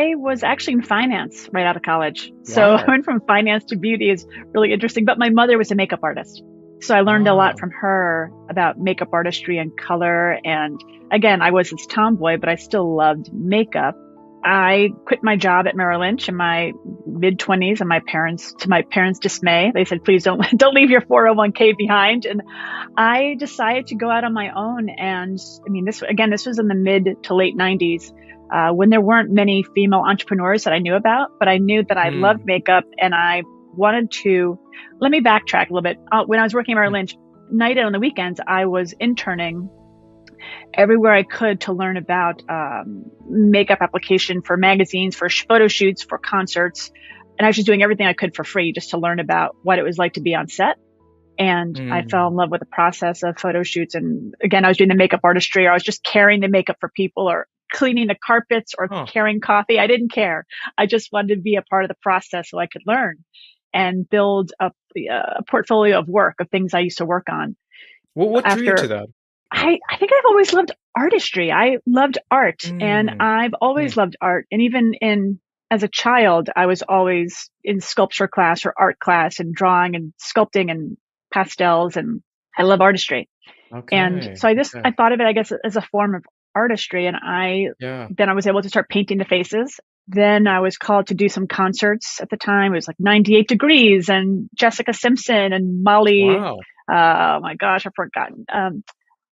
I was actually in finance right out of college. So I Wow. went from finance to beauty is really interesting. But my mother was a makeup artist. So I learned a lot Ah. from her about makeup artistry and color. And again, I was this tomboy, but I still loved makeup. I quit my job at Merrill Lynch in my mid 20s, and to my parents' dismay, they said, please don't leave your 401k behind. And I decided to go out on my own. And I mean, this was in the mid to late 90s, when there weren't many female entrepreneurs that I knew about, but I knew that I loved Mm. makeup and I wanted to. Let me backtrack a little bit. When I was working at Merrill Mm. Lynch, night and on the weekends, I was interning everywhere I could to learn about makeup application for magazines, for photo shoots, for concerts. And I was just doing everything I could for free just to learn about what it was like to be on set. And I fell in Mm. love with the process of photo shoots. And again, I was doing the makeup artistry, or I was just carrying the makeup for people, or cleaning the carpets, or Huh. carrying coffee. I didn't care. I just wanted to be a part of the process so I could learn and build up a portfolio of work of things I used to work on. What drew you to After that? I think I've always loved artistry. I loved art, and Mm. I've Mm. always loved art. And even as a child, I was always in sculpture class or art class and drawing and sculpting and pastels. And I love artistry. And Okay. so I Okay. thought of it, I guess, as a form of artistry. And Yeah. then I was able to start painting the faces. Then I was called to do some concerts at the time. It was like 98 Degrees and Jessica Simpson and Molly. Wow. Oh my gosh, I've forgotten.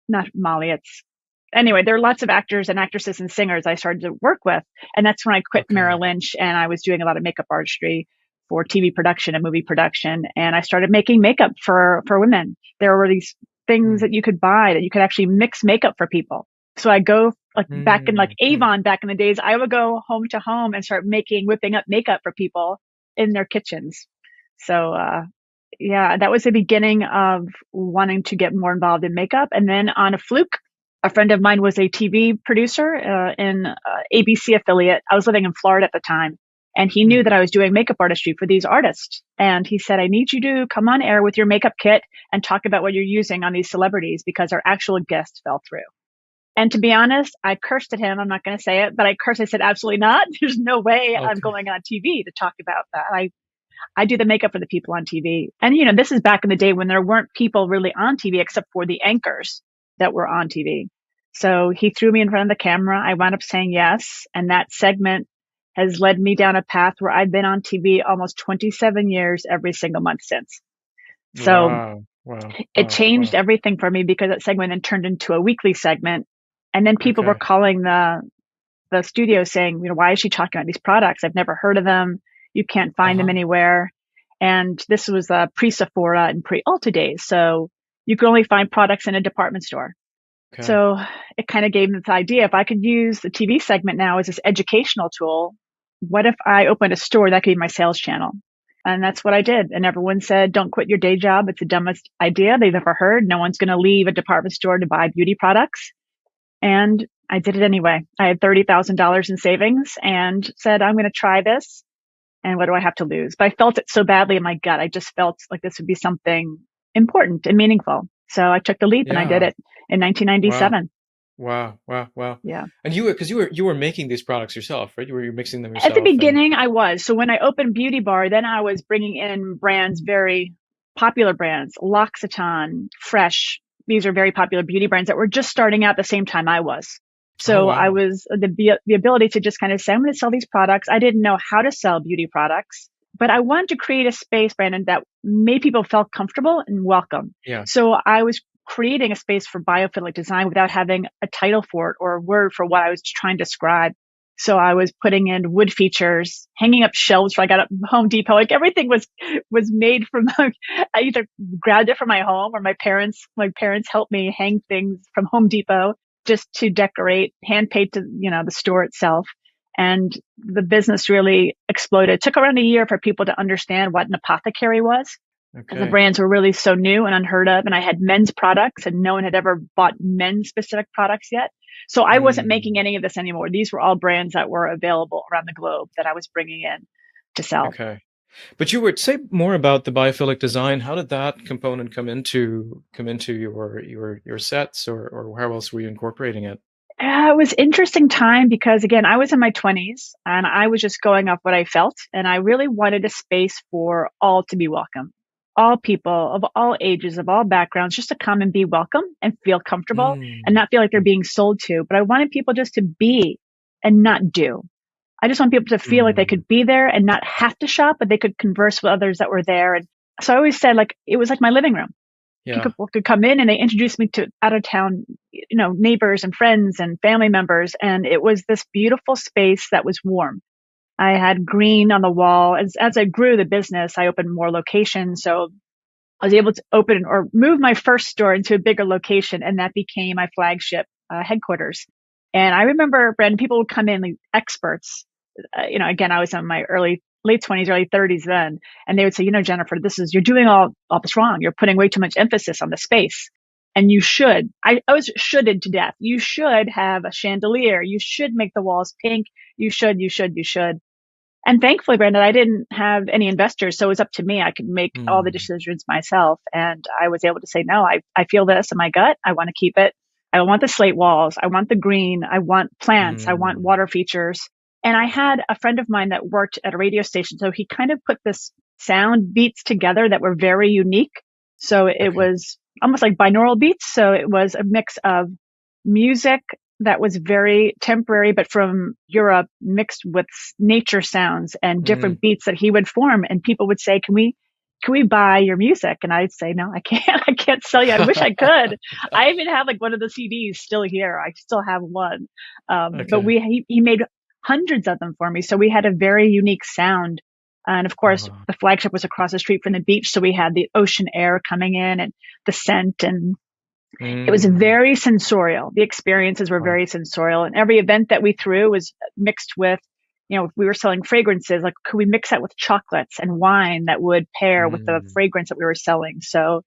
Not Molly. Anyway, there are lots of actors and actresses and singers I started to work with. And that's when I quit Okay. Merrill Lynch, and I was doing a lot of makeup artistry for TV production and movie production. And I started making makeup for women. There were these things Mm. that you could buy that you could actually mix makeup for people. So I go like back in like Mm. Mm. Avon back in the days, I would go home to home and start whipping up makeup for people in their kitchens. So, yeah, that was the beginning of wanting to get more involved in makeup. And then on a fluke, a friend of mine was a TV producer in ABC affiliate. I was living in Florida at the time, and he knew Mm. that I was doing makeup artistry for these artists. And he said, I need you to come on air with your makeup kit and talk about what you're using on these celebrities because our actual guests fell through. And to be honest, I cursed at him. I'm not going to say it, but I cursed. I said, absolutely not. There's no way I'm Okay. going on TV to talk about that. I do the makeup for the people on TV. And, this is back in the day when there weren't people really on TV except for the anchors that were on TV. So he threw me in front of the camera. I wound up saying yes. And that segment has led me down a path where I've been on TV almost 27 years every single month since. So Wow. Wow. it Wow. changed Wow. everything for me because that segment then turned into a weekly segment. And then people were Okay. calling the studio saying, why is she talking about these products? I've never heard of them. You can't find them Uh-huh. anywhere. And this was pre-Sephora and pre-Ulta days. So you could only find products in a department store. Okay. So it kind of gave me this idea. If I could use the TV segment now as this educational tool, what if I opened a store that could be my sales channel? And that's what I did. And everyone said, don't quit your day job. It's the dumbest idea they've ever heard. No one's going to leave a department store to buy beauty products. And I did it anyway. I had $30,000 in savings and said, I'm going to try this. And what do I have to lose? But I felt it so badly in my gut. I just felt like this would be something important and meaningful. So I took the leap and I did Yeah. it in Wow. 1997. Wow. Wow. Wow. Yeah. And you were making these products yourself, right? You were mixing them At the yourself and beginning, I was. So when I opened Beauty Bar, then I was bringing in brands, very popular brands, L'Occitane, Fresh. These are very popular beauty brands that were just starting out the same time I was. oh So I wow. was the ability to just kind of say, I'm going to sell these products. I didn't know how to sell beauty products, but I wanted to create a space, Brandon, that made people feel comfortable and welcome. Yeah. So I was creating a space for biophilic design without having a title for it or a word for what I was trying to describe. So I was putting in wood features, hanging up shelves for I got at Home Depot. Like everything was made from I either grabbed it from my home or my parents helped me hang things from Home Depot just to decorate, hand paint to, the store itself. And the business really exploded. It took around a year for people to understand what an apothecary was, because the Okay. brands were really so new and unheard of. And I had men's products and no one had ever bought men's specific products yet. So I wasn't making Mm. any of this anymore. These were all brands that were available around the globe that I was bringing in to sell. Okay. But you were say more about the biophilic design. How did that component come into your sets, or how else were you incorporating it? It was interesting time because again, I was in my 20s and I was just going off what I felt. And I really wanted a space for all to be welcome. All people of all ages, of all backgrounds, just to come and be welcome and feel comfortable and Mm. not feel like they're being sold to. But I wanted people just to be and not do. I just want people to feel like they Mm. could be there and not have to shop, but they could converse with others that were there. And so I always said like it was like my living room. Yeah. People could come in and they introduced me to out of town, neighbors and friends and family members. And it was this beautiful space that was warm. I had green on the wall. As I grew the business, I opened more locations. So I was able to open or move my first store into a bigger location, and that became my flagship headquarters. And I remember, Brandon, people would come in, like experts. Again, I was in my late 20s, early 30s then, and they would say, Jennifer, you're doing all this wrong. You're putting way too much emphasis on the space. And you should. I was shoulded to death. You should have a chandelier. You should make the walls pink. You should, you should, you should. And thankfully, Brandon, I didn't have any investors, so it was up to me. I could make all the Mm. decisions myself. And I was able to say, no, I feel this in my gut. I want to keep it. I want the slate walls. I want the green. I want plants. I want Mm. water features. And I had a friend of mine that worked at a radio station. So he kind of put this sound beats together that were very unique. So it Okay. was almost like binaural beats. So it was a mix of music that was very temporary, but from Europe mixed with nature sounds and Mm. different beats that he would form. And people would say, can we buy your music? And I'd say, no, I can't. I can't sell you. I wish I could. I even have like one of the CDs still here. I still have one. But Okay. he made hundreds of them for me. So we had a very unique sound. And of course, Uh-huh. the flagship was across the street from the beach. So we had the ocean air coming in and the scent, and it was Mm. very sensorial. The experiences were Wow. very sensorial, and every event that we threw was mixed with, if we were selling fragrances, like could we mix that with chocolates and wine that would pair with the Mm. fragrance that we were selling? So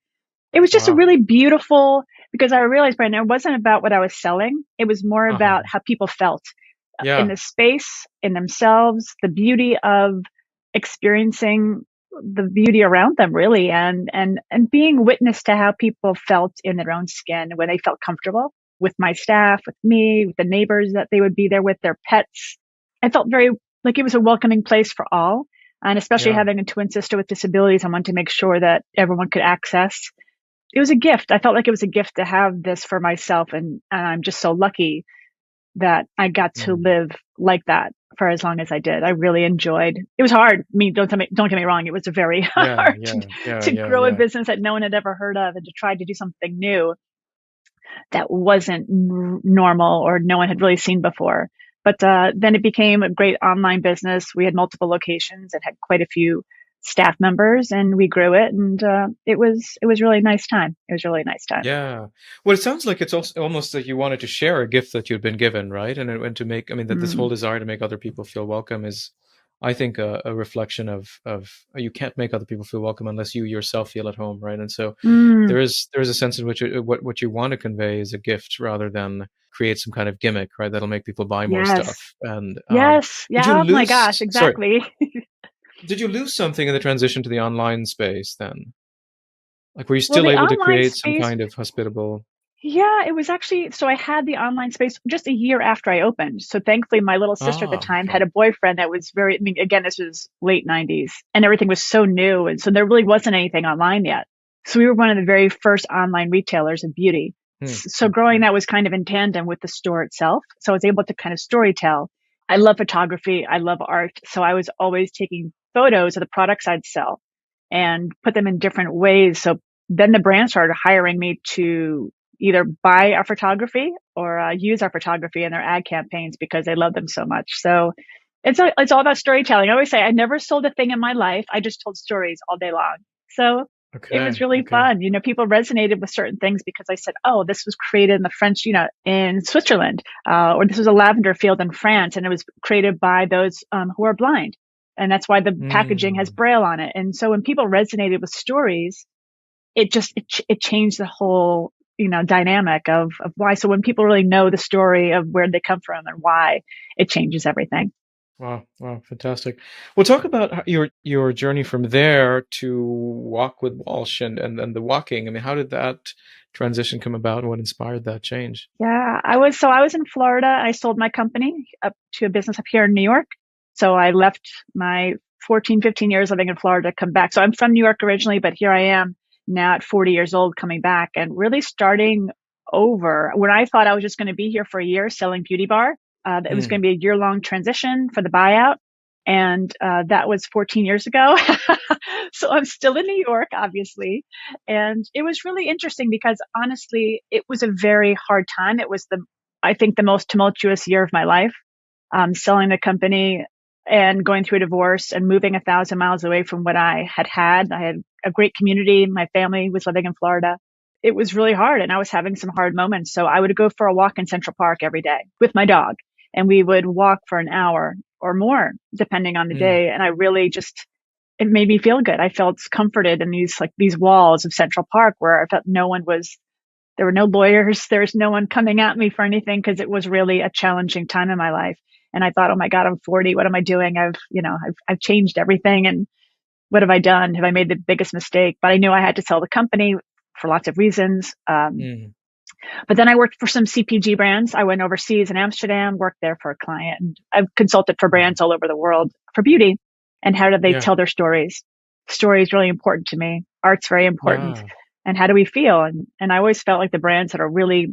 it was just a Wow. really beautiful, because I realized, Brandon, it wasn't about what I was selling. It was more Uh-huh. about how people felt in Yeah. the space, in themselves, the beauty of experiencing the beauty around them, really, and being witness to how people felt in their own skin when they felt comfortable with my staff, with me, with the neighbors that they would be there with, their pets. I felt very like it was a welcoming place for all. And especially Yeah. having a twin sister with disabilities, I wanted to make sure that everyone could access. It was a gift. I felt like it was a gift to have this for myself. And I'm just so lucky that I got to Mm. live like that for as long as I did. I really enjoyed. It was hard. I mean, don't get me wrong. It was very Yeah. hard Yeah. Yeah. to Yeah. grow a Yeah. business that no one had ever heard of and to try to do something new that wasn't normal or no one had really seen before. But then it became a great online business. We had multiple locations and had quite a few staff members, and we grew it. And it was really nice time. It was really a nice time. Yeah. Well, it sounds like it's also almost like you wanted to share a gift that you'd been given, right? And to make, I mean, that this whole Mm. desire to make other people feel welcome is, I think, a reflection of you can't make other people feel welcome unless you yourself feel at home, right? And so Mm. there is a sense in which what you want to convey is a gift rather than create some kind of gimmick, right? That'll make people buy more Yes. stuff. And Yes. did you Yeah. Oh my gosh. lose? Sorry, Exactly. did you lose something in the transition to the online space then? Like, were you Well, still the able to online create some space, kind of hospitable? yeah, it was actually, so I had the online space just a year after I opened. So thankfully, my little sister at the Ah, time had okay. a boyfriend that was very, I mean, again, this was late 90s and everything was so new. And so there really wasn't anything online yet. So we were one of the very first online retailers of beauty. Hmm, So hmm, growing hmm. that was kind of in tandem with the store itself. So I was able to kind of story tell. I love photography. I love art. So I was always taking photos of the products I'd sell and put them in different ways. So then the brand started hiring me to either buy our photography or use our photography in their ad campaigns because they love them so much. So it's all about storytelling. I always say I never sold a thing in my life. I just told stories all day long. So it was Okay, really okay. fun. People resonated with certain things because I said, oh, this was created in the French, in Switzerland, or this was a lavender field in France, and it was created by those who are blind. And that's why the packaging has Mm, braille on it. And so when people resonated with stories, it changed the whole, dynamic of why. So when people really know the story of where they come from and why, it changes everything. Wow, wow, fantastic. Well, talk about your journey from there to walk with Walsh and the walking. I mean, how did that transition come about, and what inspired that change? Yeah, I was in Florida. I sold my company up to a business up here in New York. So I left my 14, 15 years living in Florida to come back. So I'm from New York originally, but here I am now at 40 years old coming back and really starting over. When I thought I was just going to be here for a year selling beauty bar, it was going Mm, to be a year-long transition for the buyout. And that was 14 years ago. So I'm still in New York, obviously. And it was really interesting because honestly, it was a very hard time. It was I think the most tumultuous year of my life, selling the company and going through a divorce and moving 1,000 miles away from what I had had. I had a great community. My family was living in Florida. It was really hard and I was having some hard moments. So I would go for a walk in Central Park every day with my dog and we would walk for an hour or more, depending on the mm, day. And I really just, it made me feel good. I felt comforted in these walls of Central Park where I felt there were no lawyers. There was no one coming at me for anything because it was really a challenging time in my life. And I thought, oh my God, I'm 40. What am I doing? I've changed everything. And what have I done? Have I made the biggest mistake? But I knew I had to sell the company for lots of reasons. mm, But then I worked for some CPG brands. I went overseas in Amsterdam, worked there for a client, and I've consulted for wow. brands all over the world for beauty and how do they Yeah, tell their stories. Story is really important to me. Art's very important. yeah. And how do we feel? And I always felt like the brands that are really,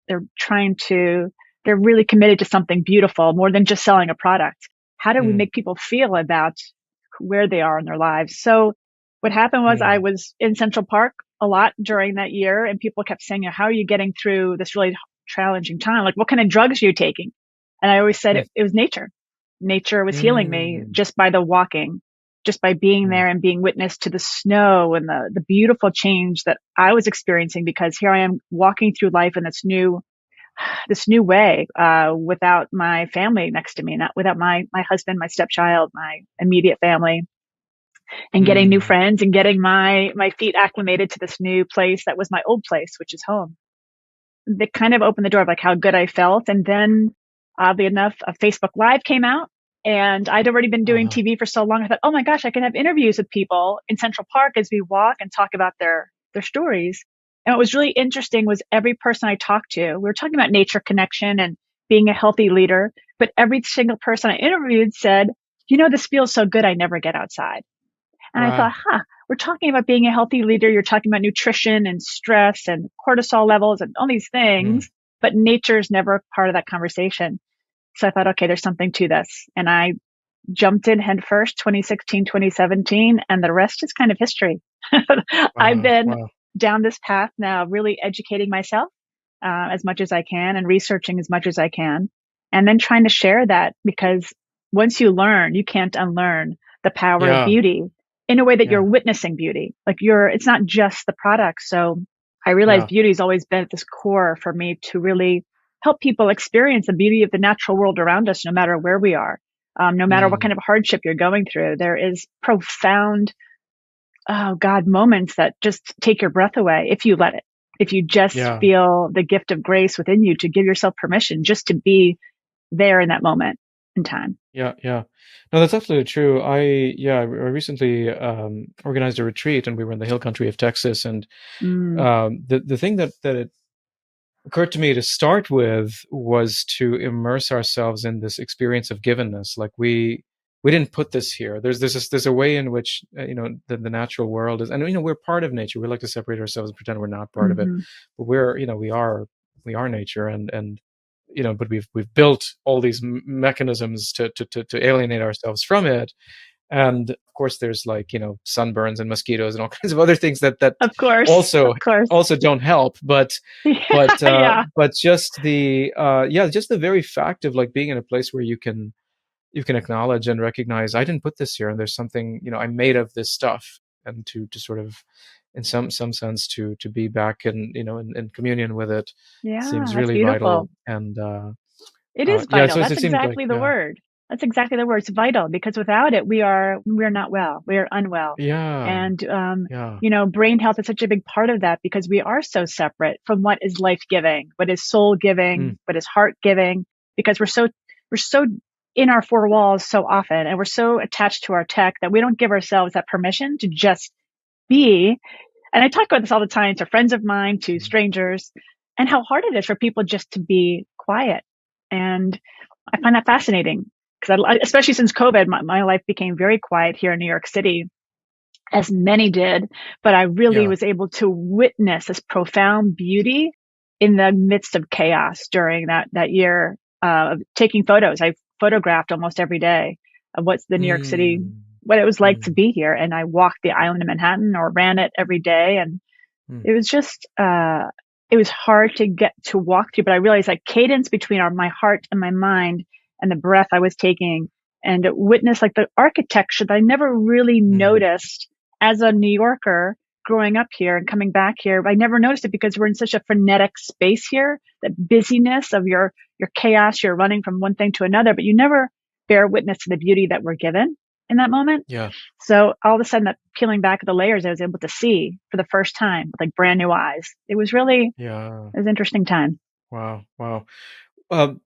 they're trying to, they're really committed to something beautiful more than just selling a product. How do we Mm, make people feel about where they are in their lives? So what happened was I mm, was in Central Park a lot during that year and people kept saying, how are you getting through this really challenging time? Like, what kind of drugs are you taking? And I always said mm, it was nature. Nature was healing me mm, just by the walking, just by being mm, there and being witness to the snow and the beautiful change that I was experiencing because here I am walking through life in this new way, without my family next to me, not without my husband, my stepchild, my immediate family and getting new mm, friends and getting my feet acclimated to this new place that was my old place, which is home. That kind of opened the door of like how good I felt. And then oddly enough, a Facebook Live came out and I'd already been doing uh-huh. TV for so long. I thought, oh my gosh, I can have interviews with people in Central Park as we walk and talk about their stories. And what was really interesting was every person I talked to, we were talking about nature connection and being a healthy leader, but every single person I interviewed said, this feels so good. I never get outside. And I thought, Wow. we're talking about being a healthy leader. You're talking about nutrition and stress and cortisol levels and all these Mm, things, but nature's never part of that conversation. So I thought, okay, there's something to this. And I jumped in head first, 2016, 2017, and the rest is kind of history. I've wow, been wow. down this path now, really educating myself as much as I can and researching as much as I can. And then trying to share that because once you learn, you can't unlearn the power of Yeah, beauty in a way that you're yeah, witnessing beauty. Like it's not just the product. So I realized yeah. beauty has always been at this core for me to really help people experience the beauty of the natural world around us, no matter where we are. No matter what kind Mm, of hardship you're going through, there is profound, oh God, moments that just take your breath away if you let it. If you just yeah. feel the gift of grace within you to give yourself permission just to be there in that moment in time. Yeah, yeah. No, that's absolutely true. I recently organized a retreat, and we were in the hill country of Texas. And Mm, the thing that it occurred to me to start with was to immerse ourselves in this experience of givenness. Like we didn't put this here. There's a way in which the natural world is, and we're part of nature. We like to separate ourselves and pretend we're not part of it, mm-hmm. but we are nature, and but we've built all these mechanisms to alienate ourselves from it. And of course there's like sunburns and mosquitoes and all kinds of other things that Of course, also of course. don't help. But Yeah, yeah, just the just the very fact of like being in a place where you can acknowledge and recognize, I didn't put this here, and there's something, I'm made of this stuff. And to sort of, in some sense, to be back in communion with it yeah. seems That's really beautiful. vital. And It is yeah, vital. so That's it seemed like, exactly the word. That's exactly the word. It's vital because without it, we're not well. We are unwell. yeah, And, yeah, brain health is such a big part of that because we are so separate from what is life giving, what is soul mm, giving, what is heart giving, because we're so in our four walls so often, and we're so attached to our tech that we don't give ourselves that permission to just be. And I talk about this all the time to friends of mine, to strangers, and how hard it is for people just to be quiet. And I find that fascinating because especially since COVID, my life became very quiet here in New York City, as many did, but I really Yeah. was able to witness this profound beauty in the midst of chaos during that year of taking photos. I photographed almost every day of what's the New York City, Mm, what it was like to mm, be here. And I walked the island of Manhattan or ran it every day. And mm, it was just, it was hard to get to walk through, but I realized that cadence between my heart and my mind and the breath I was taking and witness like the architecture that I never really mm. noticed as a New Yorker growing up here and coming back here. I never noticed it because we're in such a frenetic space here, that busyness of your chaos, you're running from one thing to another, but you never bear witness to the beauty that we're given in that moment. Yeah. So all of a sudden, that peeling back of the layers, I was able to see for the first time with like brand new eyes. It was Yeah. an interesting time. Wow. Wow.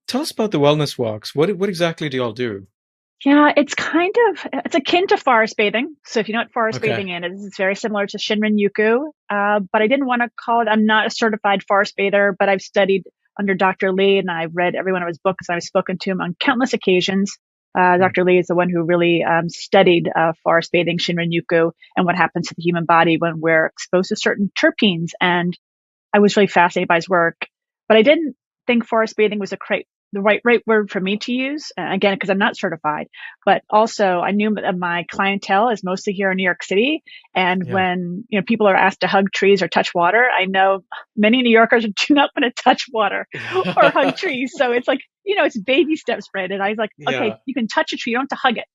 Tell us about the wellness walks. What exactly do y'all do? Yeah, it's akin to forest bathing. So if you know what forest Okay. bathing is, it's very similar to Shinrin-yoku. But I didn't want to call it, I'm not a certified forest bather, but I've studied under Dr. Lee and I've read every one of his books. I've spoken to him on countless occasions. Mm, Dr. Lee is the one who really studied forest bathing, Shinrin-yoku, and what happens to the human body when we're exposed to certain terpenes. And I was really fascinated by his work, but I didn't think forest bathing was the right word for me to use. Again, because I'm not certified, but also I knew that my clientele is mostly here in New York City. And yeah. when, people are asked to hug trees or touch water, I know many New Yorkers do not want to touch water or hug trees. So it's like, it's baby steps, Brandon. I was like, okay, Yeah. you can touch a tree. You don't have to hug it,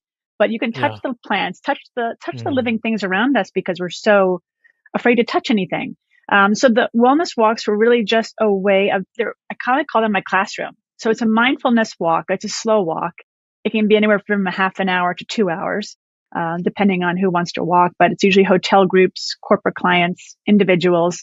but you can touch Yeah. the plants, touch the Mm, living things around us because we're so afraid to touch anything. So the wellness walks were really just a way I kind of call them my classroom. So it's a mindfulness walk. It's a slow walk. It can be anywhere from a half an hour to 2 hours, depending on who wants to walk, but it's usually hotel groups, corporate clients, individuals,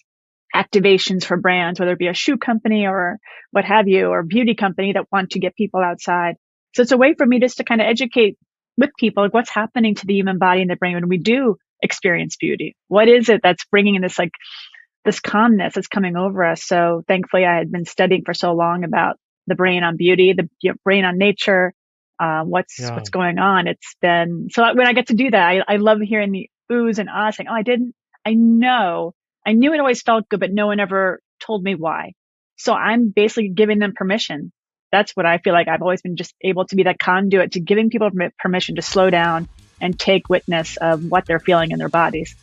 activations for brands, whether it be a shoe company or what have you, or beauty company that want to get people outside. So it's a way for me just to kind of educate with people like what's happening to the human body and the brain when we do experience beauty. What is it that's bringing in this calmness that's coming over us? So thankfully, I had been studying for so long about the brain on beauty, the brain on nature, what's yeah. going on. It's been so when I get to do that, I love hearing the oohs and ahs saying, "Oh, I knew it always felt good, but no one ever told me why." So I'm basically giving them permission. That's what I feel like I've always been, just able to be that conduit to giving people permission to slow down and take witness of what they're feeling in their bodies.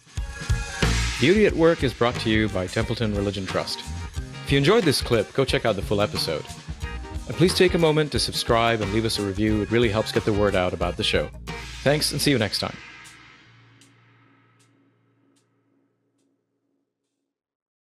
Beauty at Work is brought to you by Templeton Religion Trust. If you enjoyed this clip, go check out the full episode. And please take a moment to subscribe and leave us a review. It really helps get the word out about the show. Thanks, and see you next time.